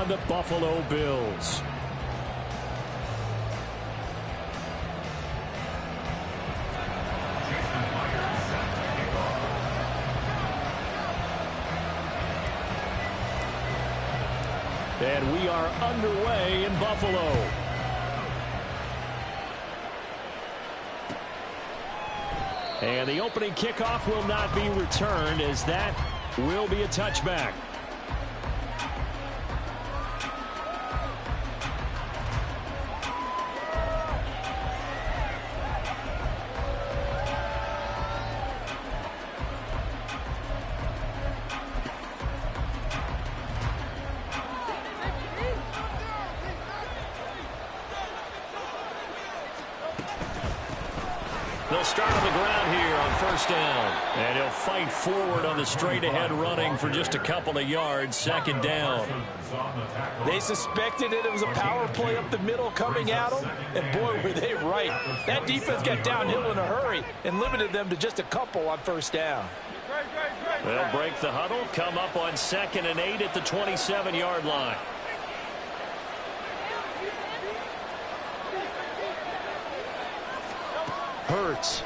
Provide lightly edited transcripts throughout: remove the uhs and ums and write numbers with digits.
on the Buffalo Bills. And we are underway in Buffalo. And the opening kickoff will not be returned, as that will be a touchback. They'll start on the ground here on first down. And he'll fight forward on the straight-ahead running for just a couple of yards. Second down. They suspected it was a power play up the middle coming at them. And boy, were they right. That defense got downhill in a hurry and limited them to just a couple on first down. They'll break the huddle, come up on 2nd and 8 at the 27-yard line. Hurts.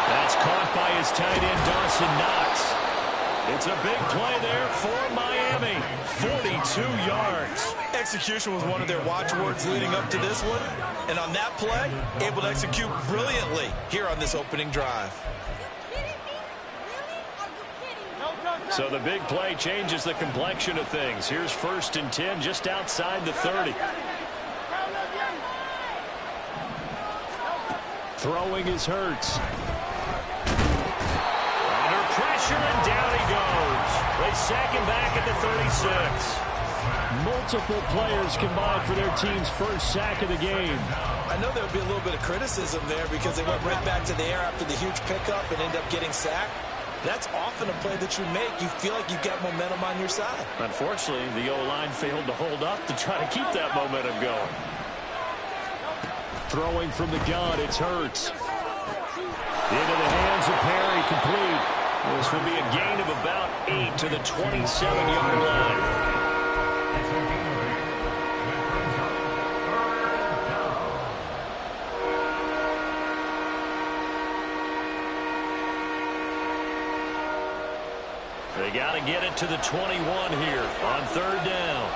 That's caught by his tight end, Dawson Knox. It's a big play there for Miami. 42 yards. Execution was one of their watchwords leading up to this one. And on that play, able to execute brilliantly here on this opening drive. So the big play changes the complexion of things. Here's 1st and 10 just outside the 30. Throwing is Hurts. Under pressure, and down he goes. They sack him back at the 36. Multiple players combined for their team's first sack of the game. I know there would be a little bit of criticism there because they went right back to the air after the huge pickup and end up getting sacked. That's often a play that you make. You feel like you've got momentum on your side. Unfortunately, the O-line failed to hold up to try to keep that momentum going. Throwing from the gun, it's Hurts. Into the hands of Perry, complete. This will be a gain of about 8 to the 27-yard line. They got to get it to the 21 here on 3rd down.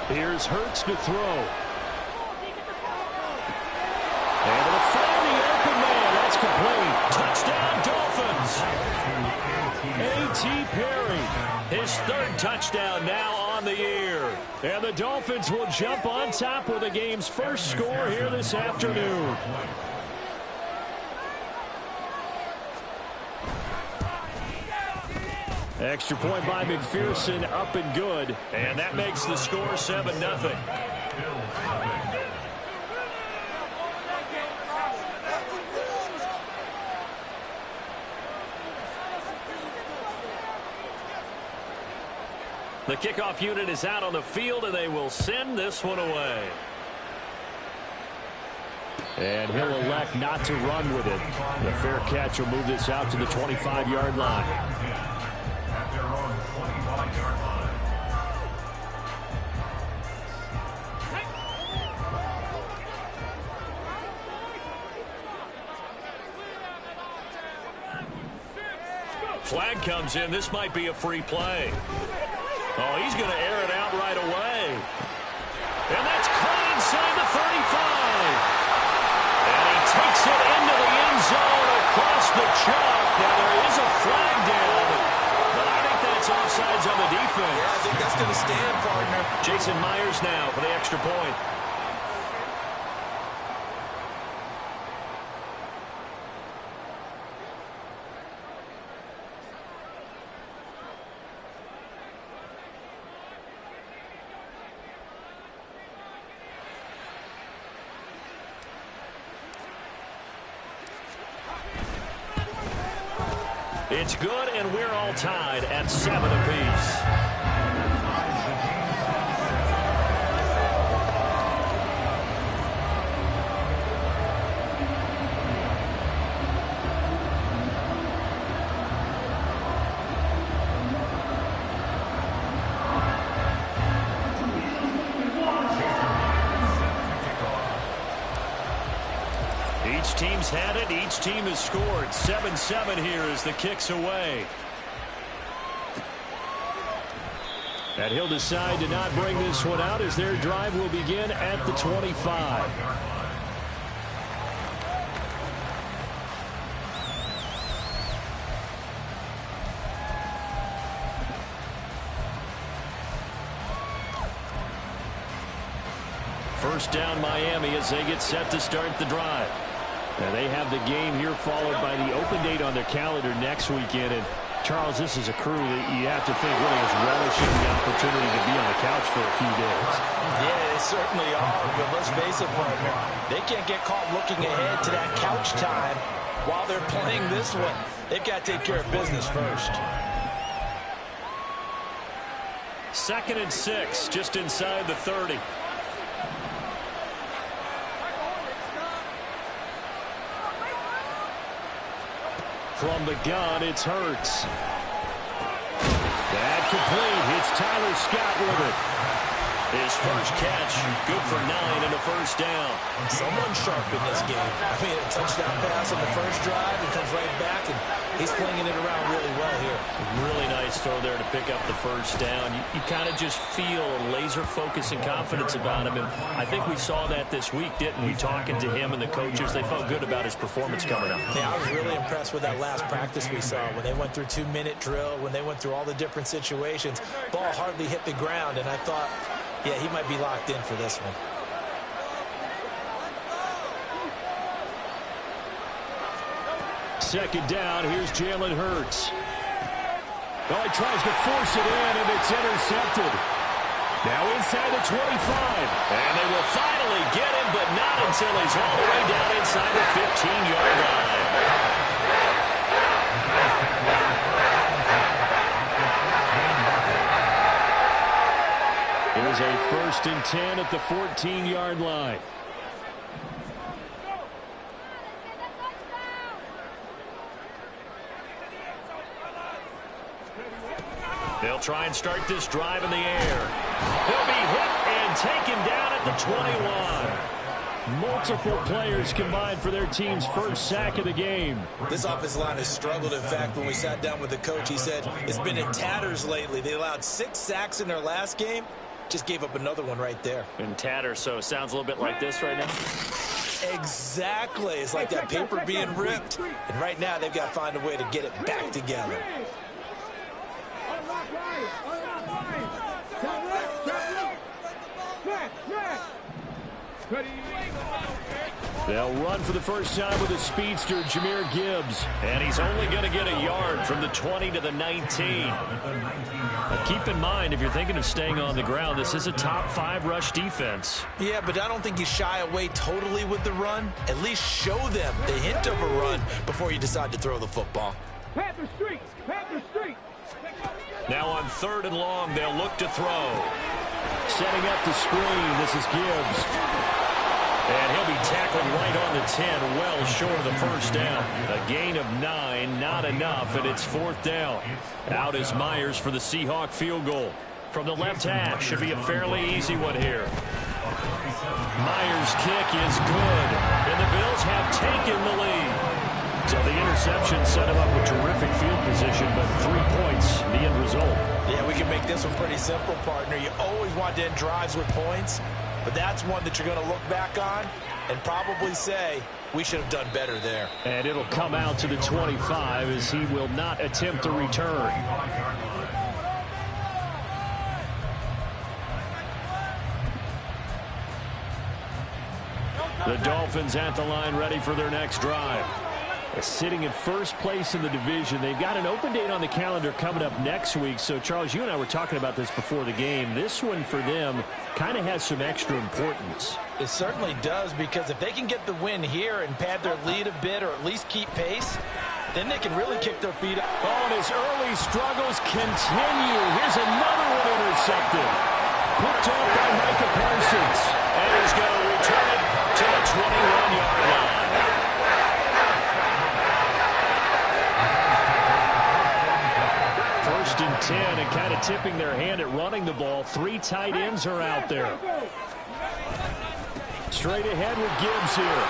Here's Hurts to throw. Able to find the open man. That's complete. Touchdown, Dolphins. A.T. Perry, his 3rd touchdown now on the year. And the Dolphins will jump on top with the game's first score here this afternoon. Extra point by McPherson, up and good. And that makes the score 7-0. The kickoff unit is out on the field, and they will send this one away. And he'll elect not to run with it. The fair catch will move this out to the 25-yard line. Flag comes in. This might be a free play. Oh, he's going to air it out right away. And that's caught inside the 35. And he takes it into the end zone across the chalk. Now, there is a flag down, but I think that's offsides on the defense. Yeah, I think that's going to stand, partner. Jason Myers now for the extra point. It's good, and we're all tied at 7 apiece. And each team has scored. 7-7 here as the kick's away. And he'll decide to not bring this one out as their drive will begin at the 25. First down Miami as they get set to start the drive. Now they have the game here followed by the open date on their calendar next weekend. And Charles, this is a crew that you have to think really is relishing the opportunity to be on the couch for a few days. Yeah, they certainly are. But let's face it, partner, they can't get caught looking ahead to that couch time while they're playing this one. They've got to take care of business first. 2nd and 6, just inside the 30. From the gun, it's Hurts. That complete. It's Tyler Scott with it. His first catch, good for 9 and a first down. Someone sharp in this game. I mean, a touchdown pass on the first drive and comes right back, and he's flinging it around really well here. Really nice throw there to pick up the first down. You kind of just feel a laser focus and confidence about him, and I think we saw that this week, didn't we? Talking to him and the coaches, they felt good about his performance coming up. Yeah, I was really impressed with that last practice we saw when they went through 2-minute drill, when they went through all the different situations. Ball hardly hit the ground, and I thought, yeah, he might be locked in for this one. Second down, here's Jalen Hurts. Oh, he tries to force it in, and it's intercepted. Now inside the 25. And they will finally get him, but not until he's all the way down inside the 15-yard line. It is a 1st and 10 at the 14-yard line. They'll try and start this drive in the air. He'll be hit and taken down at the 21. Multiple players combined for their team's first sack of the game. This offensive line has struggled. In fact, when we sat down with the coach, he said it's been in tatters lately. They allowed 6 sacks in their last game. Just gave up another one right there. In tatters, so it sounds a little bit like this right now. Exactly. It's like that paper being ripped. And right now, they've got to find a way to get it back together. They'll run for the first time with a speedster, Jahmyr Gibbs. And he's only going to get a yard from the 20 to the 19. But keep in mind, if you're thinking of staying on the ground, this is a top 5 rush defense. Yeah, but I don't think you shy away totally with the run. At least show them the hint of a run before you decide to throw the football. Panther Street! Panther Street! Now on 3rd and long, they'll look to throw. Setting up the screen, this is Gibbs. And he'll be tackled right on the 10, well short of the first down. A gain of 9, not enough, and it's 4th down. Out is Myers for the Seahawk field goal. From the left hash, should be a fairly easy one here. Myers' kick is good, and the Bills have taken the lead. So the interception set him up with terrific field position, but 3 points, the end result. Yeah, we can make this one pretty simple, partner. You always want to end drives with points, but that's one that you're going to look back on and probably say, we should have done better there. And it'll come out to the 25 as he will not attempt to return. The Dolphins at the line ready for their next drive. Sitting in first place in the division. They've got an open date on the calendar coming up next week. So, Charles, you and I were talking about this before the game. This one for them kind of has some extra importance. It certainly does, because if they can get the win here and pad their lead a bit or at least keep pace, then they can really kick their feet up. Oh, and his early struggles continue. Here's another one intercepted. Picked off by Micah Parsons. And he's going to return it to the 21-yard line. First and 10, and kind of tipping their hand at running the ball. 3 tight ends are out there. Straight ahead with Gibbs here.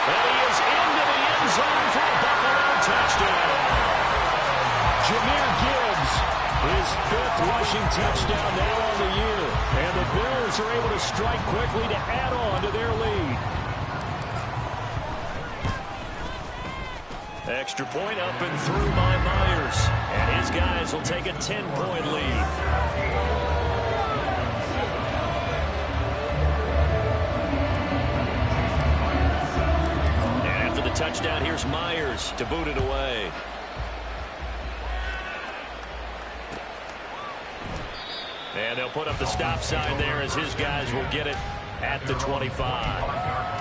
And he is into the end zone for a Buffalo touchdown. Jahmyr Gibbs, his 5th rushing touchdown now on the year. And the Bills are able to strike quickly to add on to their lead. Extra point up and through by Myers. And his guys will take a 10-point lead. And after the touchdown, here's Myers to boot it away. And they'll put up the stop sign there as his guys will get it at the 25.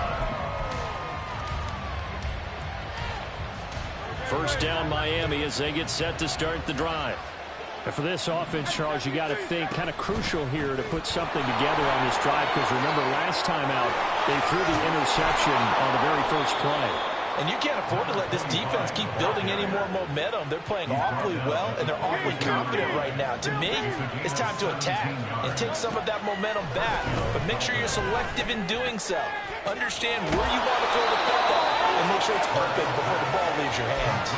First down Miami as they get set to start the drive. And for this offense, Charles, you got to think kind of crucial here to put something together on this drive, because remember last time out they threw the interception on the very first play. And you can't afford to let this defense keep building any more momentum. They're playing awfully well, and they're awfully confident right now. To me, it's time to attack and take some of that momentum back. But make sure you're selective in doing so. Understand where you want to throw the football and make sure it's open before the ball leaves your hands.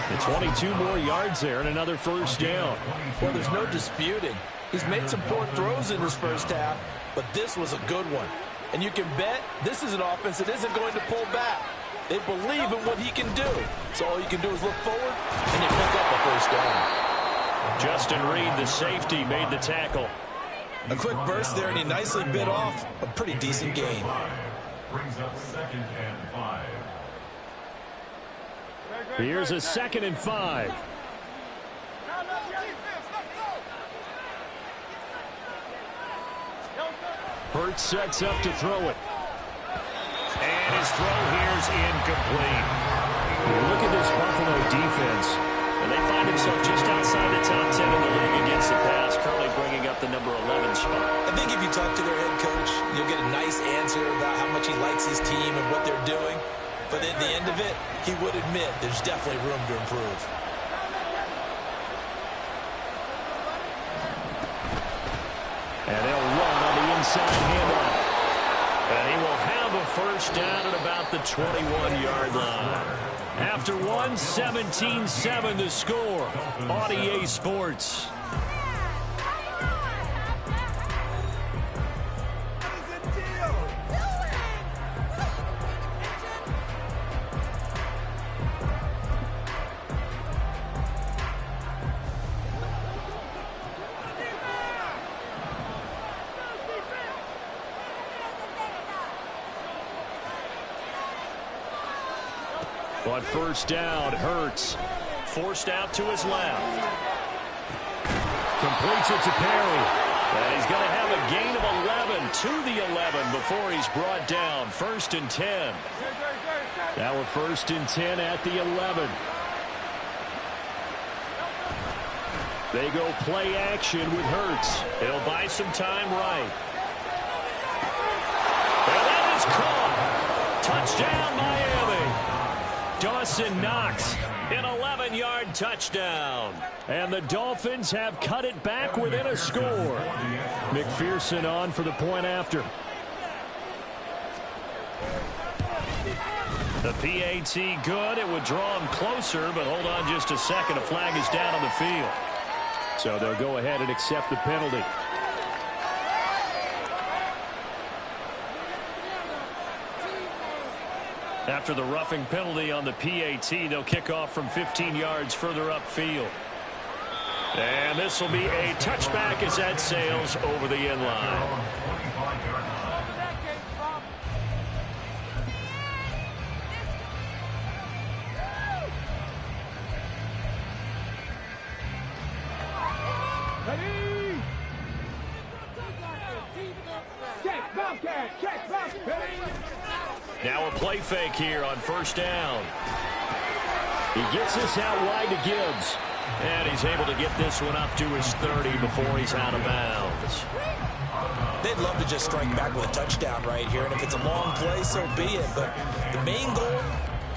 And 22 more yards there and another first down. Well, there's no disputing. He's made some poor throws in his first half, but this was a good one. And you can bet this is an offense that isn't going to pull back. They believe in what he can do. So all you can do is look forward, and you pick up a first down. Justin Reed, the safety, made the tackle. A quick burst there, and he nicely bit off a pretty decent gain. Brings up 2nd and 5. Here's a 2nd and 5. Hurts sets up to throw it. And his throw here is incomplete. Look at this Buffalo defense. And they find themselves just outside the top 10 in the league against the pass, currently bringing up the number 11 spot. I think if you talk to their head coach, you'll get a nice answer about how much he likes his team and what they're doing. But at the end of it, he would admit there's definitely room to improve. And they'll run on the inside handoff. And he will have a first down at about the 21-yard line. After one, 17-7 to score on EA Sports. On first down, Hurts forced out to his left. Completes it to Perry. And he's going to have a gain of 11 to the 11 before he's brought down. 1st and 10. Now a 1st and 10 at the 11. They go play action with Hurts. He'll buy some time right. And that is caught. Touchdown, Miami. Dawson Knox, an 11-yard touchdown. And the Dolphins have cut it back within a score. McPherson on for the point after. The PAT good. It would draw him closer, but hold on just a second. A flag is down on the field. So they'll go ahead and accept the penalty. After the roughing penalty on the PAT, they'll kick off from 15 yards further upfield. And this will be a touchback as that sails over the end line. Now a play fake here on first down. He gets this out wide to Gibbs. And he's able to get this one up to his 30 before he's out of bounds. They'd love to just strike back with a touchdown right here. And if it's a long play, so be it. But the main goal,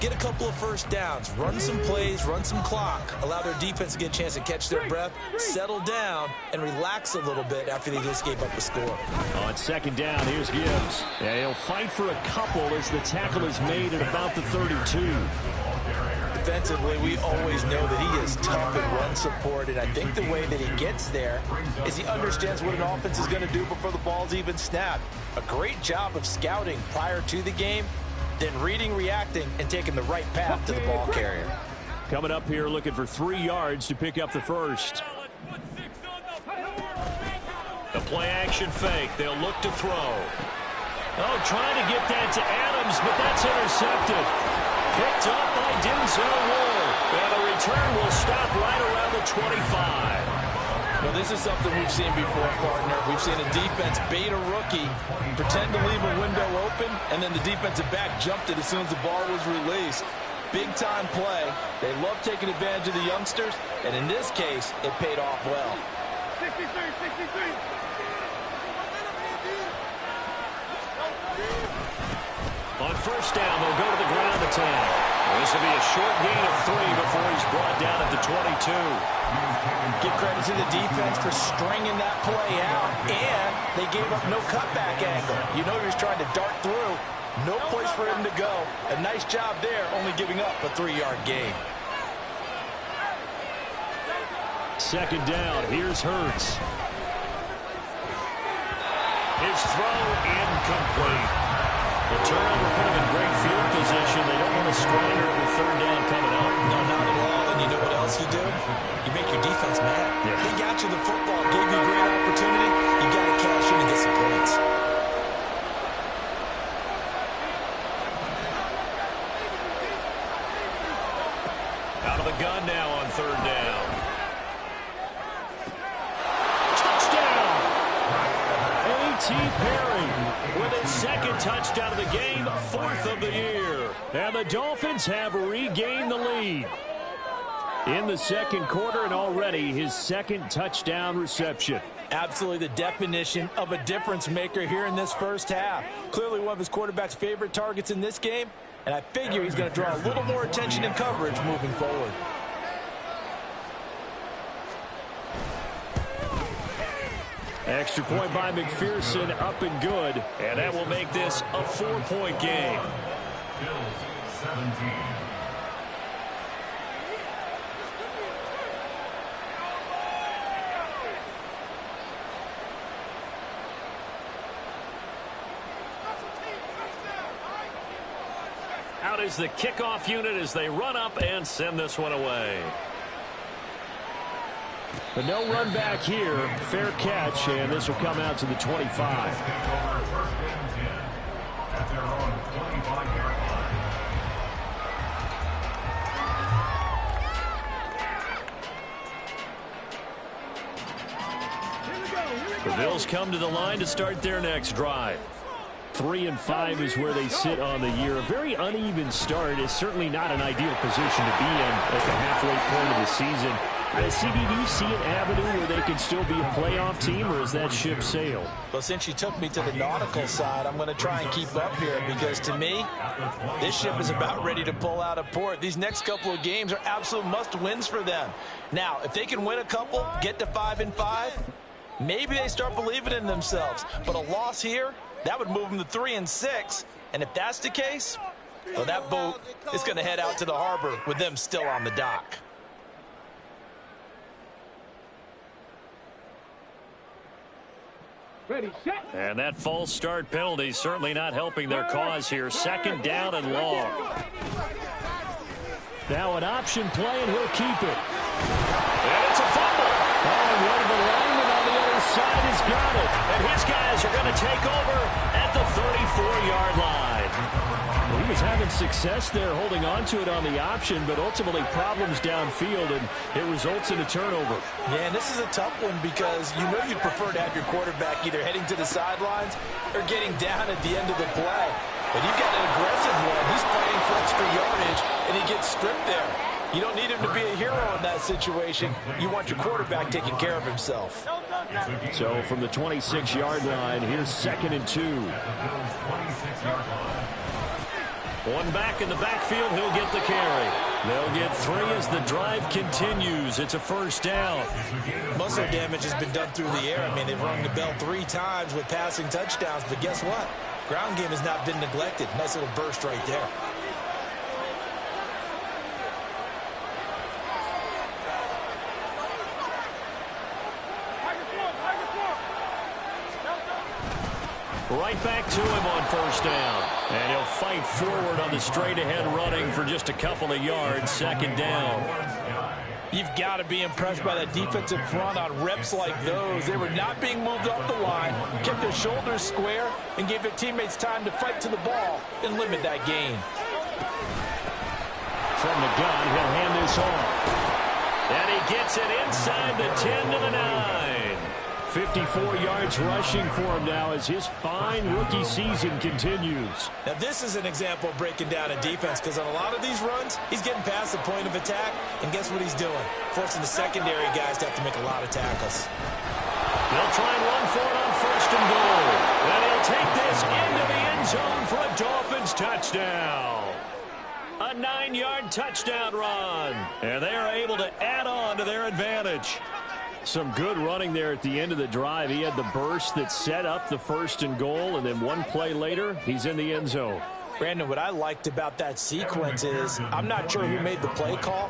get a couple of first downs, run some plays, run some clock, allow their defense to get a chance to catch their breath, settle down, and relax a little bit after they just gave up a score. On second down, here's Gibbs. Yeah, he'll fight for a couple as the tackle is made at about the 32. Defensively, we always know that he is tough in run support, and I think the way that he gets there is he understands what an offense is going to do before the ball's even snapped. A great job of scouting prior to the game, then reading, reacting, and taking the right path to the ball carrier. Coming up here looking for 3 yards to pick up the first. The play action fake. They'll look to throw. Oh, trying to get that to Adams, but that's intercepted. Picked up by Denzel Ward. And the return will stop right around the 25. Well, this is something we've seen before, partner. We've seen a defense bait a rookie, pretend to leave a window open, and then the defensive back jumped it as soon as the ball was released. Big-time play. They love taking advantage of the youngsters, and in this case, it paid off well. 63. On first down, they'll go to the ground attack. This will be a short gain of 3 before he's brought down at the 22. Give credit to the defense for stringing that play out, and they gave up no cutback angle. You know he was trying to dart through. No place for him to go. A nice job there, only giving up a 3-yard gain. Second down, here's Hurts. His throw incomplete. The turnover put him in great field position. They don't want to squander it with third down coming up. No, not at all. And you know what else you do? You make your defense mad. Yeah. They got you the football, gave you a great opportunity. You got to cash in and get some points. Out of the gun now on third down. Touchdown! A.T. Perry with his second touchdown of the game, 4th of the year. And the Dolphins have regained the lead in the second quarter, and already his second touchdown reception. Absolutely the definition of a difference maker here in this first half. Clearly one of his quarterback's favorite targets in this game, and I figure he's going to draw a little more attention and coverage moving forward. Extra point by McPherson, up and good. And that will make this a 4-point game. Bills 17. Out is the kickoff unit as they run up and send this one away. But no run back here. Fair catch, and this will come out to the 25. First and 10 at their own 25-yard line. The Bills come to the line to start their next drive. 3-5 is where they sit on the year. A very uneven start is certainly not an ideal position to be in at the halfway point of the season. CB, do you see an avenue where they can still be a playoff team, or is that ship sailed? Well, since you took me to the nautical side, I'm going to try and keep up here because, to me, this ship is about ready to pull out of port. These next couple of games are absolute must-wins for them. Now, if they can win a couple, get to 5-5, maybe they start believing in themselves. But a loss here, that would move them to 3-6. And if that's the case, well, that boat is going to head out to the harbor with them still on the dock. Ready, set. And that false start penalty certainly not helping their cause here. Second down and long. Now an option play, and he'll keep it. And it's a fumble. Oh, and one of the linemen on the other side has got it. And his guys are going to take over at the 34-yard line. He was having success there holding on to it on the option, but ultimately problems downfield, and it results in a turnover. Yeah, and this is a tough one because you know you'd prefer to have your quarterback either heading to the sidelines or getting down at the end of the play. But you've got an aggressive one. He's fighting for extra yardage, and he gets stripped there. You don't need him to be a hero in that situation. You want your quarterback taking care of himself. So from the 26-yard line, here's 2nd and 2. One back in the backfield. He'll get the carry. They'll get 3 as the drive continues. It's a first down. Muscle damage has been done through the air. I mean, they've rung the bell 3 times with passing touchdowns, but guess what? Ground game has not been neglected. Nice little burst right there. Right back to him on first down. And he'll fight forward on the straight-ahead running for just a couple of yards. Second down. You've got to be impressed by that defensive front on reps like those. They were not being moved off the line, kept their shoulders square, and gave their teammates time to fight to the ball and limit that gain. From the gun, he'll hand this off. And he gets it inside the 10 to the 9. 54 yards rushing for him now as his fine rookie season continues. Now, this is an example of breaking down a defense, because on a lot of these runs, he's getting past the point of attack, and guess what he's doing? Forcing the secondary guys to have to make a lot of tackles. They'll try and run for it on first and goal. And he'll take this into the end zone for a Dolphins touchdown. A 9-yard touchdown run. And they are able to add on to their advantage. Some good running there at the end of the drive. He had the burst that set up the first and goal, and then one play later, he's in the end zone. Brandon, what I liked about that sequence is I'm not sure who made the play call,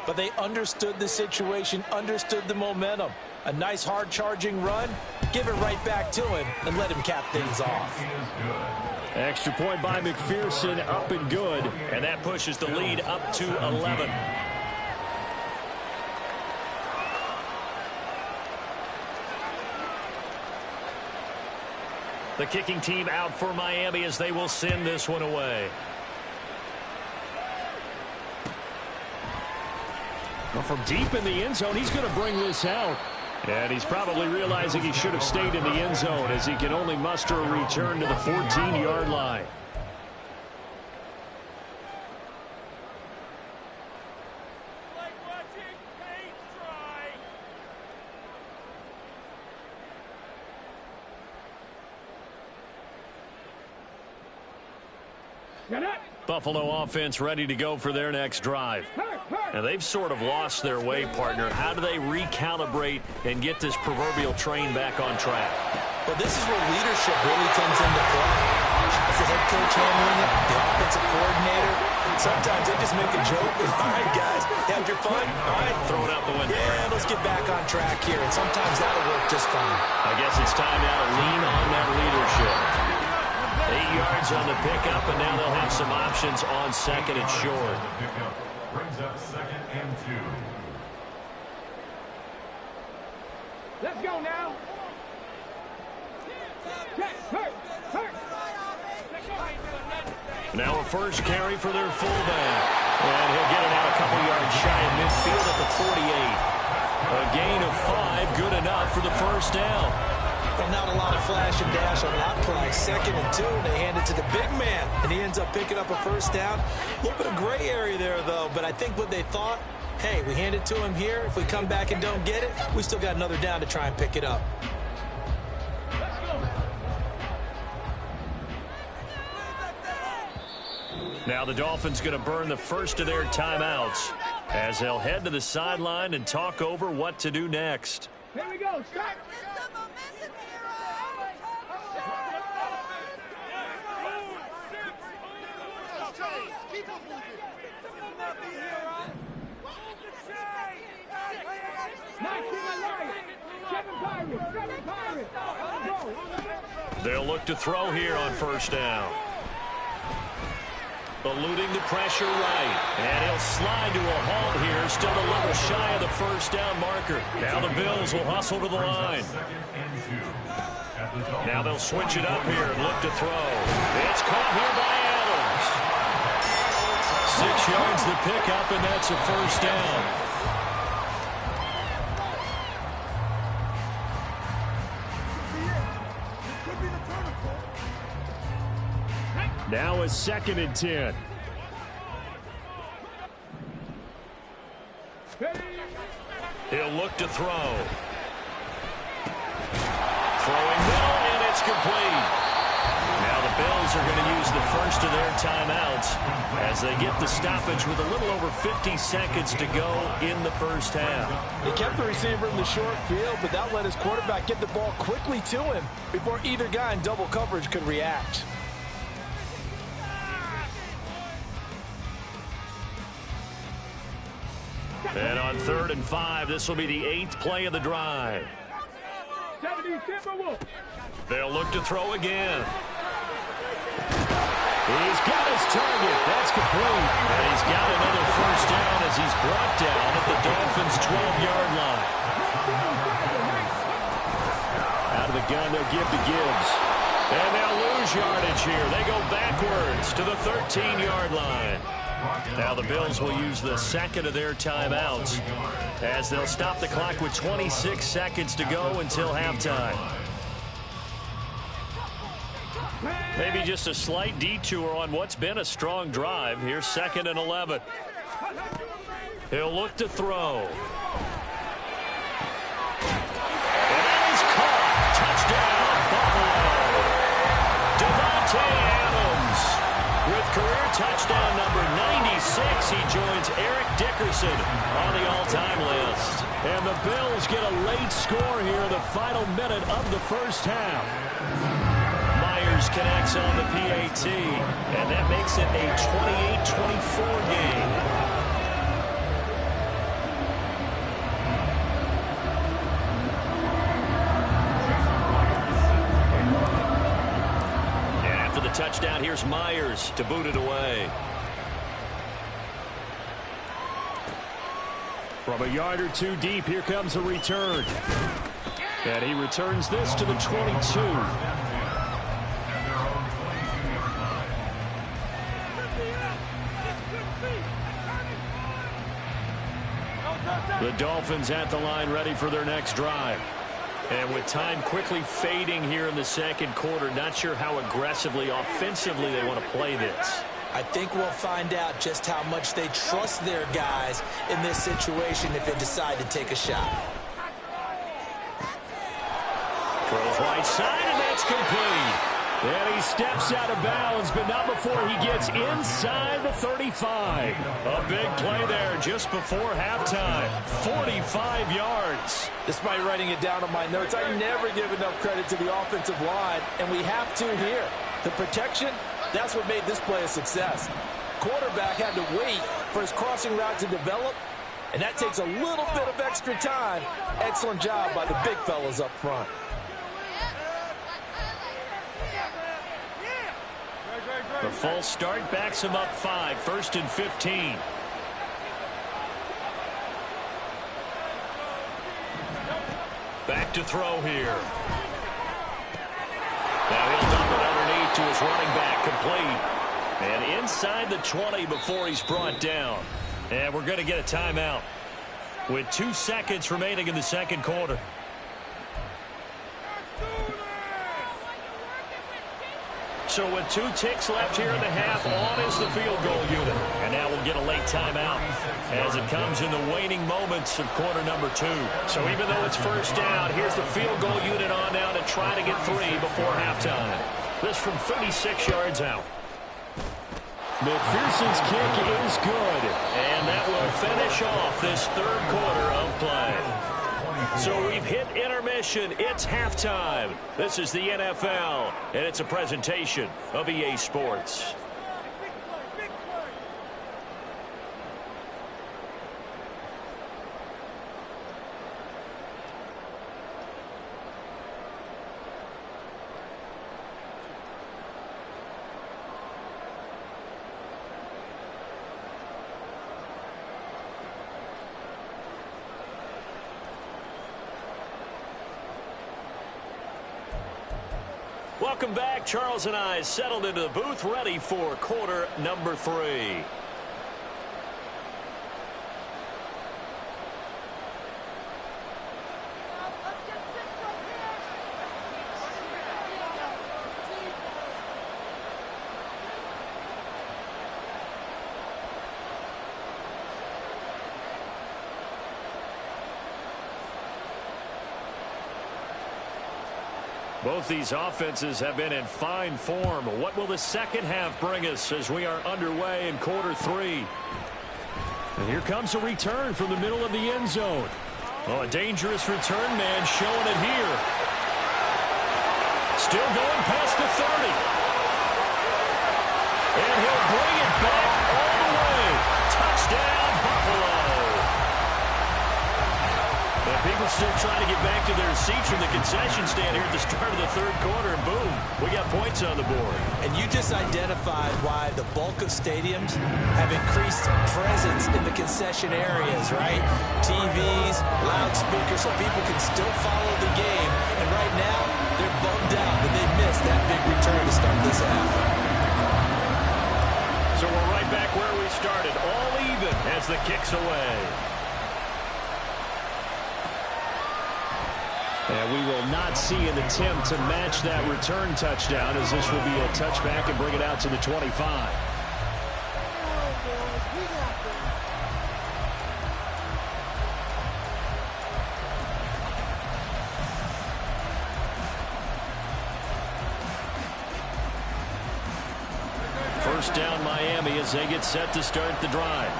but they understood the situation, understood the momentum. A nice hard-charging run, give it right back to him, and let him cap things off. Extra point by McPherson, up and good, and that pushes the lead up to 11. The kicking team out for Miami as they will send this one away. Well, from deep in the end zone, he's going to bring this out. And he's probably realizing he should have stayed in the end zone as he can only muster a return to the 14-yard line. Buffalo offense ready to go for their next drive. And they've sort of lost their way, partner. How do they recalibrate and get this proverbial train back on track? Well, this is where leadership really comes into play. How's the head coach handling it? The offensive coordinator? Sometimes they just make a joke. All right, guys, had your fun? All right. Throw it out the window. Yeah, let's get back on track here. And sometimes that'll work just fine. I guess it's time now to lean on that leadership. 8 yards on the pickup, and now they'll have some options on second and short. Brings up 2nd and 2. Let's go now. Now a first carry for their fullback. And he'll get it out a couple yards shy of midfield at the 48. A gain of 5, good enough for the first down. Well, not a lot of flash and dash on that play. 2nd and 2, and they hand it to the big man, and he ends up picking up a first down. A little bit of gray area there, though, but I think what they thought, hey, we hand it to him here. If we come back and don't get it, we still got another down to try and pick it up. Now the Dolphins going to burn the first of their timeouts as they'll head to the sideline and talk over what to do next. Here we go. Start. They'll look to throw here on first down. Eluding the pressure right. And he'll slide to a halt here. Still a little shy of the first down marker. Now the Bills will hustle to the line. Now they'll switch it up here and look to throw. It's caught here by Adams. 6 yards the pickup, and that's a first down. Now a 2nd and 10. He'll look to throw. Throwing middle, and it's complete. Now the Bills are going to use the first of their timeouts as they get the stoppage with a little over 50 seconds to go in the first half. He kept the receiver in the short field, but that let his quarterback get the ball quickly to him before either guy in double coverage could react. And on 3rd and 5, this will be the 8th play of the drive. They'll look to throw again. He's got his target. That's complete. And he's got another first down as he's brought down at the Dolphins' 12-yard line. Out of the gun, they'll give to Gibbs. And they'll lose yardage here. They go backwards to the 13-yard line. Now the Bills will use the second of their timeouts as they'll stop the clock with 26 seconds to go until halftime. Maybe just a slight detour on what's been a strong drive. Here's 2nd and 11. He'll look to throw. And that is caught. Touchdown, Buffalo. Devontae Adams. With career touchdown number 96, he joins Eric Dickerson on the all-time list. And the Bills get a late score here in the final minute of the first half. Myers connects on the PAT, and that makes it a 28-24 game. Touchdown. Here's Myers to boot it away. From a yard or two deep, here comes a return. And he returns this to the 22. The Dolphins at the line ready for their next drive. And with time quickly fading here in the second quarter, not sure how aggressively, offensively they want to play this. I think we'll find out just how much they trust their guys in this situation if they decide to take a shot. Throws right side, and that's complete. And he steps out of bounds, but not before he gets inside the 35. A big play there just before halftime. 45 yards. Despite writing it down on my notes, I never give enough credit to the offensive line, and we have to here. The protection, that's what made this play a success. Quarterback had to wait for his crossing route to develop, and that takes a little bit of extra time. Excellent job by the big fellas up front. The false start backs him up 5, 1st and 15. Back to throw here. Now he'll dump it underneath to his running back, complete. And inside the 20 before he's brought down. And we're going to get a timeout with 2 seconds remaining in the second quarter. So with 2 ticks left here in the half, on is the field goal unit. And now we'll get a late timeout as it comes in the waning moments of quarter number 2. So even though it's first down, here's the field goal unit on now to try to get 3 before halftime. This from 36 yards out. McPherson's kick is good. And that will finish off this third quarter of play. So we've hit intermission. It's halftime. This is the NFL, and it's a presentation of EA Sports. Welcome back. Charles and I settled into the booth, ready for quarter number 3. Both these offenses have been in fine form. What will the second half bring us as we are underway in quarter 3? And here comes a return from the middle of the end zone. Oh, a dangerous return man showing it here. Still going past the 30. And he'll bring it back all the way. Touchdown, Buffalo. And people still trying to get back to their seats from the concession stand here at the start of the third quarter. And boom, we got points on the board. And you just identified why the bulk of stadiums have increased presence in the concession areas, right? TVs, loudspeakers, so people can still follow the game. And right now, they're bummed out that they missed that big return to start this half. So we're right back where we started, all even as the kick's away. And we will not see an attempt to match that return touchdown, as this will be a touchback and bring it out to the 25. First down Miami as they get set to start the drive.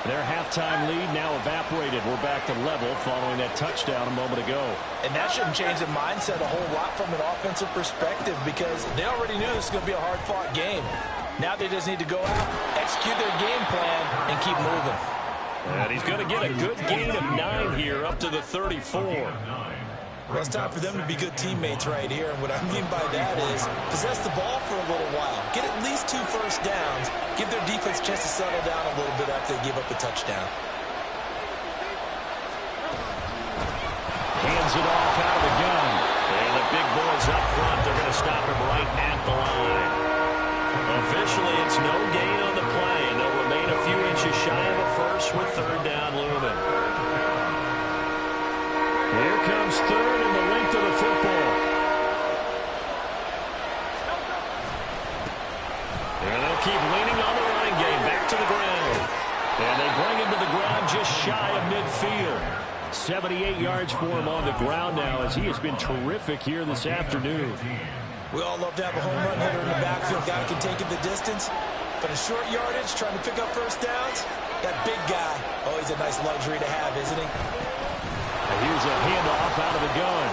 Their halftime lead now evaporated. We're back to level following that touchdown a moment ago. And that shouldn't change the mindset a whole lot from an offensive perspective, because they already knew this was going to be a hard-fought game. Now they just need to go out, execute their game plan, and keep moving. And he's going to get a good gain of 9 here, up to the 34. Well, it's time for them to be good teammates right here. And what I mean by that is possess the ball for a little while. Get at least 2 first downs. Give their defense a chance to settle down a little bit after they give up a touchdown. Hands it off out of the gun. And the big boys up front, they're going to stop him right at the line. Officially, it's no gain on the play, and they'll remain a few inches shy of a first with third down looming. Here comes third and the length of the football. And they'll keep leaning on the running game. Back to the ground. And they bring him to the ground just shy of midfield. 78 yards for him on the ground now, as he has been terrific here this afternoon. We all love to have a home run hitter in the backfield. Guy can take it the distance. But a short yardage, trying to pick up first downs, that big guy, oh, he's a nice luxury to have, isn't he? And here's a handoff out of the gun.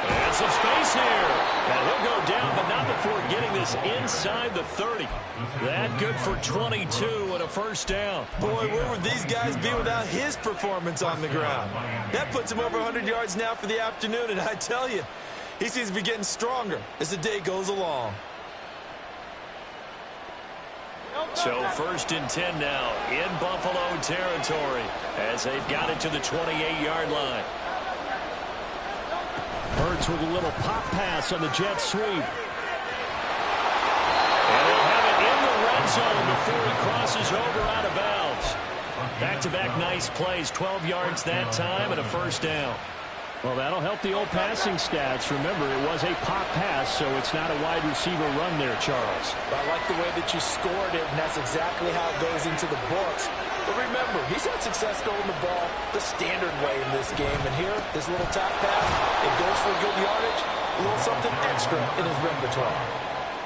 And some space here. And he'll go down, but not before getting this inside the 30. That good for 22 and a first down. Boy, where would these guys be without his performance on the ground? That puts him over 100 yards now for the afternoon, and I tell you, he seems to be getting stronger as the day goes along. So first and 10 now in Buffalo territory as they've got it to the 28-yard line. Hurts with a little pop pass on the jet sweep. And they'll have it in the red zone before he crosses over out of bounds. Back-to-back nice plays, 12 yards that time and a first down. Well, that'll help the old passing stats. Remember, it was a pop pass, so it's not a wide receiver run there, Charles. I like the way that you scored it, and that's exactly how it goes into the books. But remember, he's had success throwing the ball the standard way in this game. And here, this little top pass, it goes for good yardage, a little something extra in his repertoire.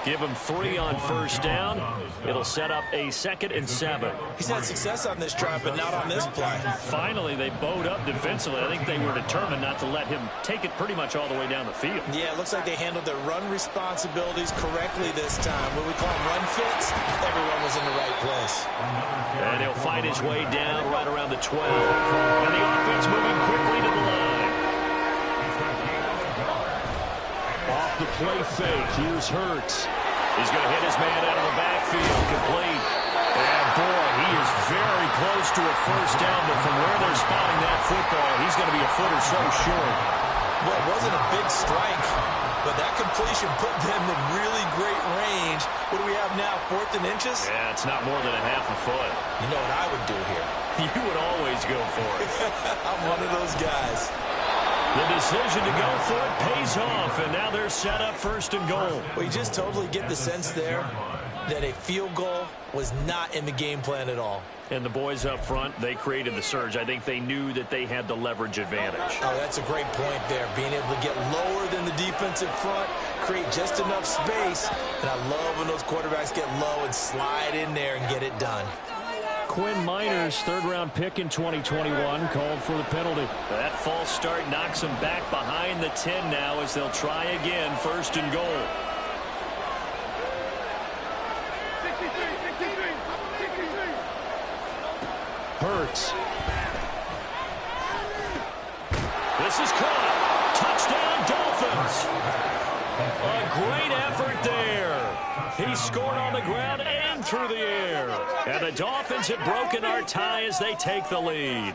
Give him 3 on first down. It'll set up a 2nd and 7. He's had success on this drive, but not on this play. Finally, they bowed up defensively. I think they were determined not to let him take it pretty much all the way down the field. Yeah, it looks like they handled their run responsibilities correctly this time. What we call them run fits, everyone was in the right place. And he'll fight his way down right around the 12. And the offense moving quickly to the line. Off the play fake, here's Hurts. He's going to hit his man out of the backfield, complete. And boy, he is very close to a first down, but from where they're spotting that football, he's going to be a foot or so short. Well, it wasn't a big strike, but that completion put them in really great range. What do we have now, 4th and inches? Yeah, it's not more than a half a foot. You know what I would do here? You would always go for it. I'm one of those guys. The decision to go for it pays off, and now they're set up 1st and goal. Well, you just totally get the sense there that a field goal was not in the game plan at all. And the boys up front, they created the surge. I think they knew that they had the leverage advantage. Oh, that's a great point there. Being able to get lower than the defensive front, create just enough space. And I love when those quarterbacks get low and slide in there and get it done. Quinn Miners, third-round pick in 2021, called for the penalty. That false start knocks them back behind the 10 now as they'll try again, 1st and goal. Hurts. This is caught. Touchdown, Dolphins. A great effort there. He scored on the ground and through the air. And the Dolphins have broken our tie as they take the lead.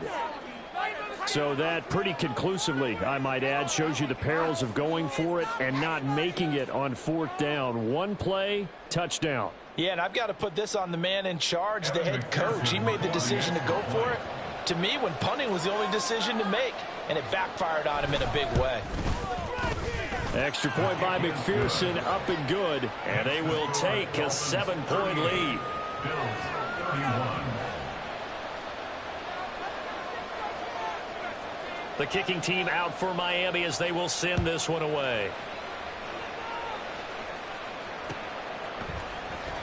So that pretty conclusively, I might add, shows you the perils of going for it and not making it on 4th down. One play, touchdown. Yeah, and I've got to put this on the man in charge, the head coach. He made the decision to go for it. To me, when punting was the only decision to make, and it backfired on him in a big way. Extra point by McPherson, up and good. And they will take a 7-point lead. The kicking team out for Miami as they will send this one away.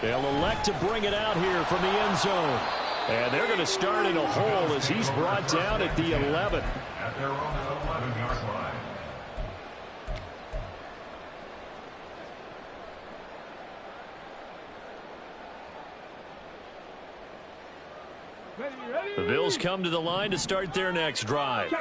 They'll elect to bring it out here from the end zone. And they're going to start in a hole as he's brought down at the 11. At their own 11-yard line. The Bills come to the line to start their next drive.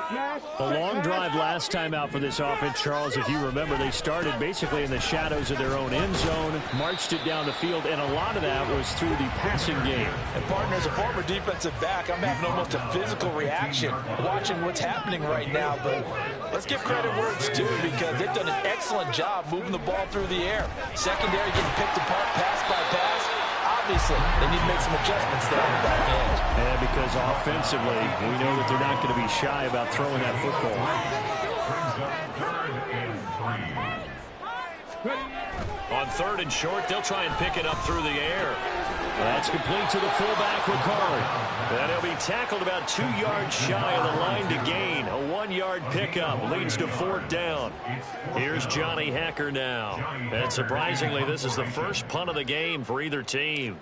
A long drive last time out for this offense, Charles. If you remember, they started basically in the shadows of their own end zone, marched it down the field, and a lot of that was through the passing game. And, partner, as a former defensive back, I'm having almost a physical reaction watching what's happening right now. But let's give credit where it's due because they've done an excellent job moving the ball through the air. Secondary getting picked apart pass by pass. Obviously, they need to make some adjustments there on the back end. And because offensively, we know that they're not going to be shy about throwing that football. On 3rd and short, they'll try and pick it up through the air. That's complete to the fullback, Ricard. And he'll be tackled about 2 yards shy of the line to gain. A 1-yard pickup leads to 4th down. Here's Johnny Hacker now. And surprisingly, this is the first punt of the game for either team.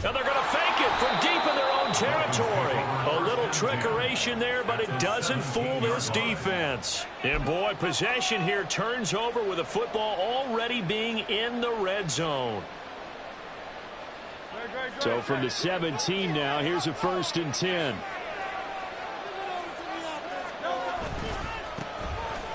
And they're going to fake it from deep in their own territory. A little trickeration there, but it doesn't fool this defense. And boy, possession here turns over with the football already being in the red zone. So from the 17 now, here's a 1st and 10.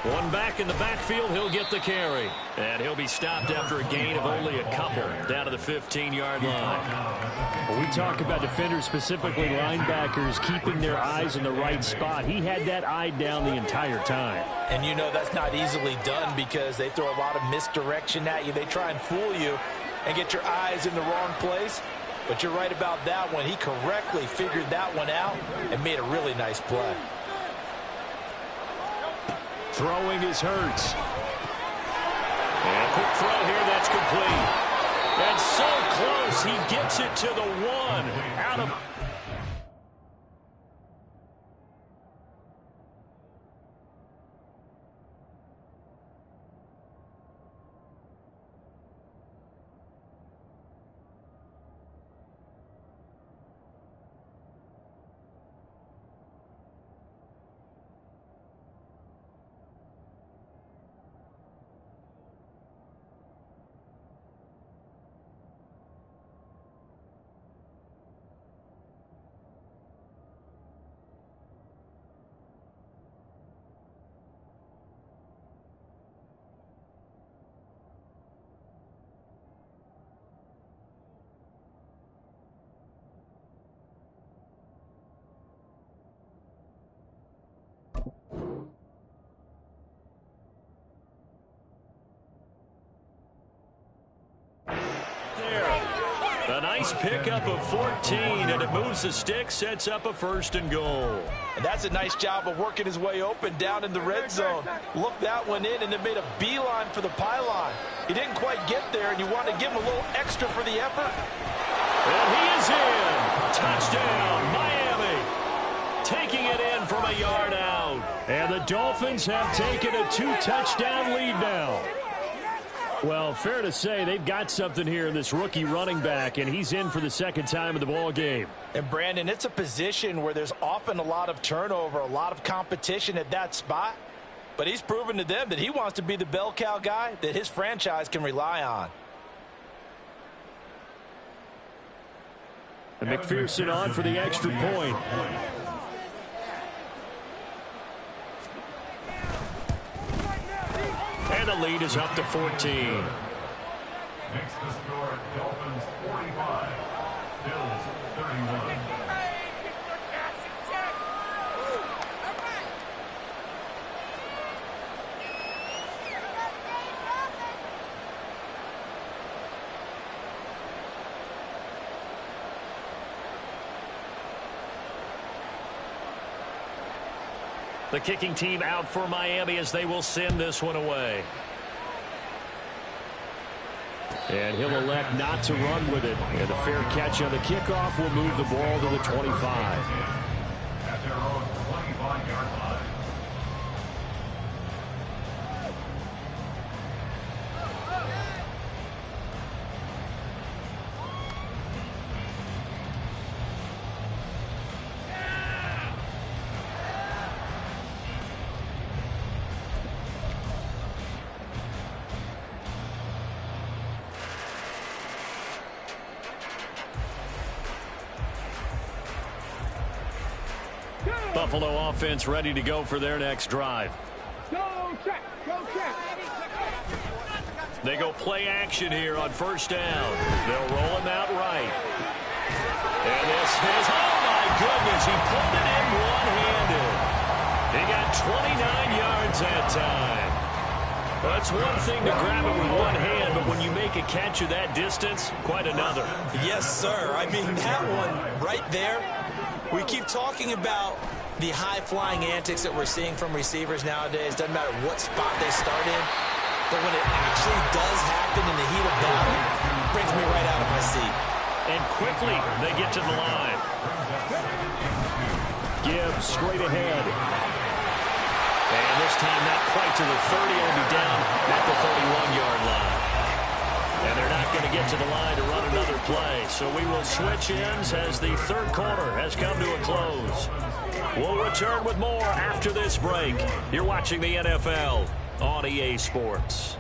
One back in the backfield, he'll get the carry. And he'll be stopped after a gain of only a couple down to the 15-yard line. When we talk about defenders, specifically linebackers, keeping their eyes in the right spot, he had that eye down the entire time. And you know that's not easily done because they throw a lot of misdirection at you. They try and fool you and get your eyes in the wrong place. But you're right about that one. He correctly figured that one out and made a really nice play. Throwing is Hurts. And a quick throw here, that's complete. And so close, he gets it to the 1. Out of... A nice pickup of 14, and it moves the stick, sets up a 1st and goal. And that's a nice job of working his way open down in the red zone. Looked that one in and then made a beeline for the pylon. He didn't quite get there, and you want to give him a little extra for the effort. And Dolphins have taken a 2-touchdown lead now. Well, fair to say they've got something here in this rookie running back, and he's in for the second time in the ball game. And, Brandon, it's a position where there's often a lot of turnover, a lot of competition at that spot. But he's proven to them that he wants to be the bell cow guy that his franchise can rely on. And McPherson on for the extra point. And the lead is up to 14. Makes the score Dolphins 45, Bills 31. The kicking team out for Miami as they will send this one away. And he'll elect not to run with it. And a fair catch on the kickoff will move the ball to the 25. At their own 25-yard line. Buffalo offense ready to go for their next drive. Go check. Go check. They go play action here on first down. They'll roll him out right. And this is, oh my goodness, he pulled it in one-handed. He got 29 yards that time. Well, that's one thing to grab it with one hand, but when you make a catch of that distance, quite another. Yes, sir. I mean, that one right there, we keep talking about the high-flying antics that we're seeing from receivers nowadays. Doesn't matter what spot they start in. But when it actually does happen in the heat of battle, it brings me right out of my seat. And quickly, they get to the line. Gibbs straight ahead. And this time not quite to the 30. It'll be down at the 31-yard line. And they're not going to get to the line to run another play. So we will switch ends as the third quarter has come to a close. We'll return with more after this break. You're watching the NFL on EA Sports.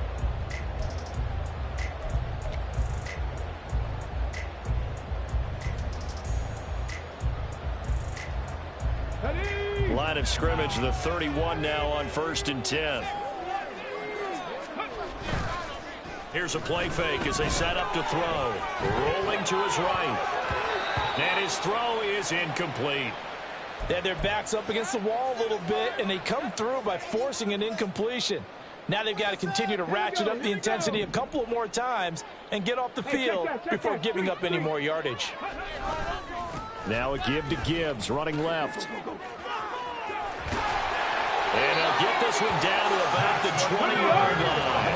Line of scrimmage, the 31 now on 1st and 10. Here's a play fake as they set up to throw. Rolling to his right. And his throw is incomplete. They had their backs up against the wall a little bit, and they come through by forcing an incompletion. Now they've got to continue to ratchet up the intensity a couple of more times and get off the field before giving up any more yardage. Now a give to Gibbs, running left. And they'll get this one down to about the 20-yard line.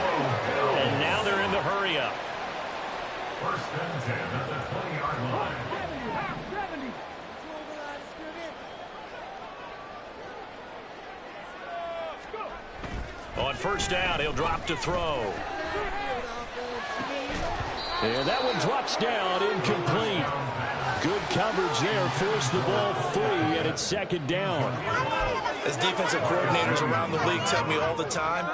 And now they're in the hurry-up. 1st and 10 at the 20-yard line. On first down, he'll drop to throw. And that one drops down, incomplete. Good coverage there, forced the ball free, and it's 2nd down. As defensive coordinators around the league tell me all the time,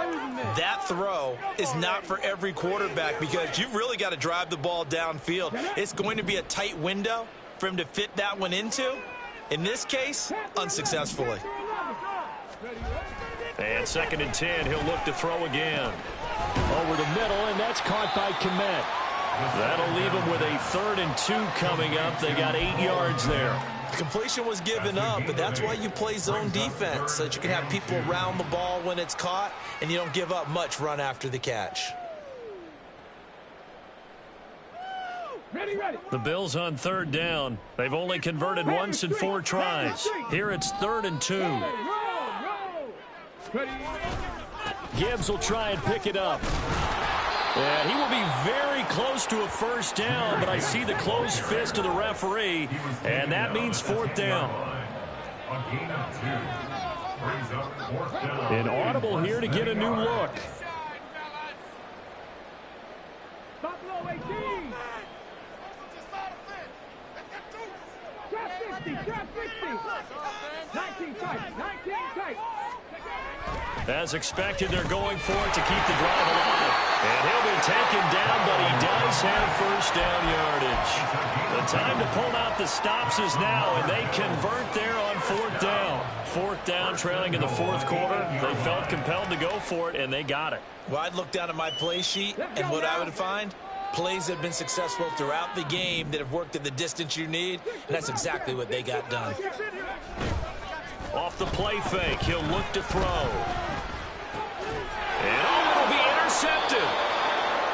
that throw is not for every quarterback because you've really got to drive the ball downfield. It's going to be a tight window for him to fit that one into. In this case, unsuccessfully. And 2nd and 10, he'll look to throw again. Over the middle, and that's caught by Kmet. That'll leave them with a 3rd and 2 coming up. They got 8 yards there. Completion was given up, but that's why you play zone defense, so that you can have people around the ball when it's caught, and you don't give up much run after the catch. The Bills on 3rd down. They've only converted once in 4 tries. Here it's 3rd and 2. Gibbs will try and pick it up. And he will be very close to a 1st down, but I see the closed fist of the referee, and that means 4th down. A gain of 2. Brings up 4th down. An audible here to get a new look. Buffalo 18. Trap 60, trap 60. 19 tight, 19 tight. As expected, they're going for it to keep the drive alive. And he'll be taken down, but he does have first down yardage. The time to pull out the stops is now, and they convert there on 4th down. 4th down, trailing in the 4th quarter. They felt compelled to go for it, and they got it. Well, I'd look down at my play sheet, and what I would find, plays that have been successful throughout the game that have worked at the distance you need, and that's exactly what they got done. Off the play fake, he'll look to throw. And it'll be intercepted.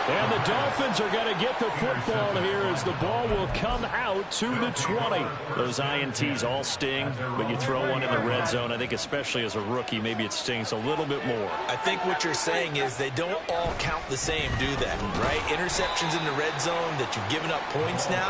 And the Dolphins are going to get the football here as the ball will come out to the 20. Those INTs all sting, but you throw one in the red zone. I think especially as a rookie, maybe it stings a little bit more. I think what you're saying is they don't all count the same, do they? Right? Interceptions in the red zone that you've given up points now,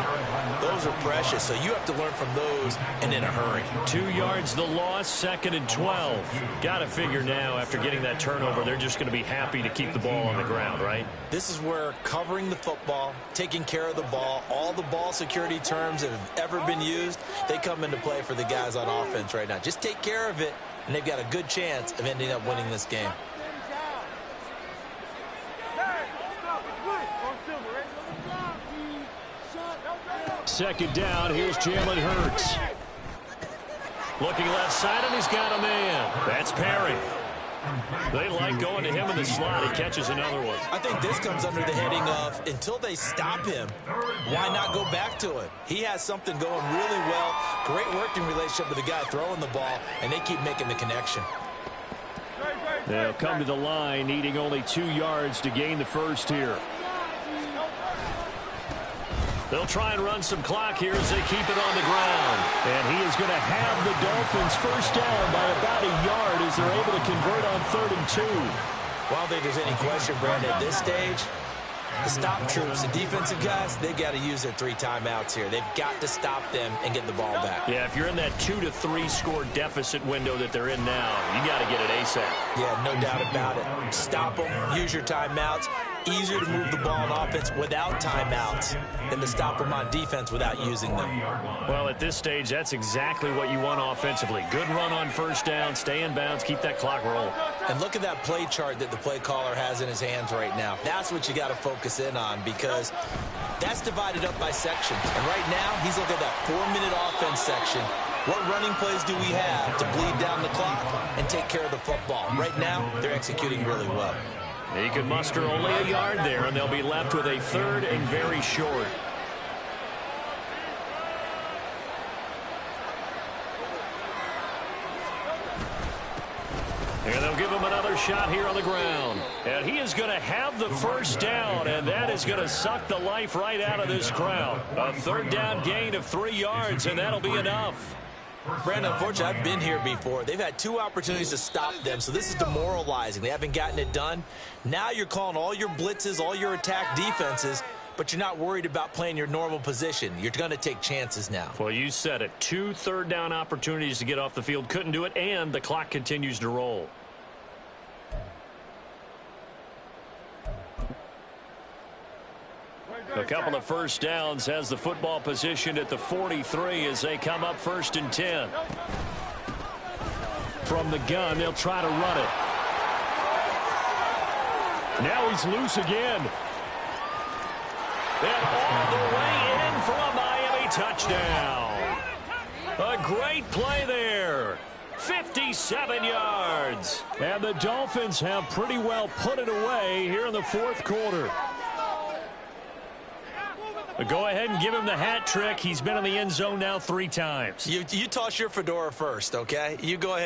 those are precious. So you have to learn from those and in a hurry. 2 yards the loss, 2nd and 12. Got to figure now after getting that turnover, they're just going to be happy to keep the ball on the ground, right? This is where covering the football, taking care of the ball, all the ball security terms that have ever been used, they come into play for the guys on offense right now. Just take care of it, and they've got a good chance of ending up winning this game. Second down, here's Jalen Hurts. Looking left side, and he's got a man. That's Perry. They like going to him in the slot. He catches another one. I think this comes under the heading of, until they stop him, why not go back to it? He has something going really well. Great working relationship with the guy throwing the ball, and they keep making the connection. They'll come to the line, needing only 2 yards to gain the first here. They'll try and run some clock here as they keep it on the ground. And he is going to have the Dolphins first down by about a yard as they're able to convert on 3rd and 2. Well, I don't think there's any question, Brandon, at this stage, the stop troops, the defensive guys, they got to use their 3 timeouts here. They've got to stop them and get the ball back. Yeah, if you're in that 2 to 3 score deficit window that they're in now, you got to get it ASAP. Yeah, no doubt about it. Stop them, use your timeouts. Easier to move the ball on offense without timeouts than to stop them on defense without using them. Well, at this stage, that's exactly what you want offensively. Good run on first down, stay in bounds, keep that clock rolling. And look at that play chart that the play caller has in his hands right now. That's what you got to focus in on, because that's divided up by sections. And right now, he's looking at that 4-minute offense section. What running plays do we have to bleed down the clock and take care of the football? Right now, they're executing really well. He could muster only a yard there, and they'll be left with a 3rd and very short. And they'll give him another shot here on the ground. And he is going to have the first down, and that is going to suck the life right out of this crowd. A 3rd down gain of 3 yards, and that'll be enough. Brandon, unfortunately, I've been here before. They've had 2 opportunities to stop them, so this is demoralizing. They haven't gotten it done. Now you're calling all your blitzes, all your attack defenses, but you're not worried about playing your normal position. You're going to take chances now. Well, you said it. 2 3rd down opportunities to get off the field. Couldn't do it, and the clock continues to roll. A couple of first downs has the football positioned at the 43 as they come up 1st and 10. From the gun, they'll try to run it. Now he's loose again. And all the way in for a Miami touchdown. A great play there. 57 yards. And the Dolphins have pretty well put it away here in the 4th quarter. But go ahead and give him the hat trick. He's been in the end zone now 3 times. You toss your fedora first, okay? You go ahead.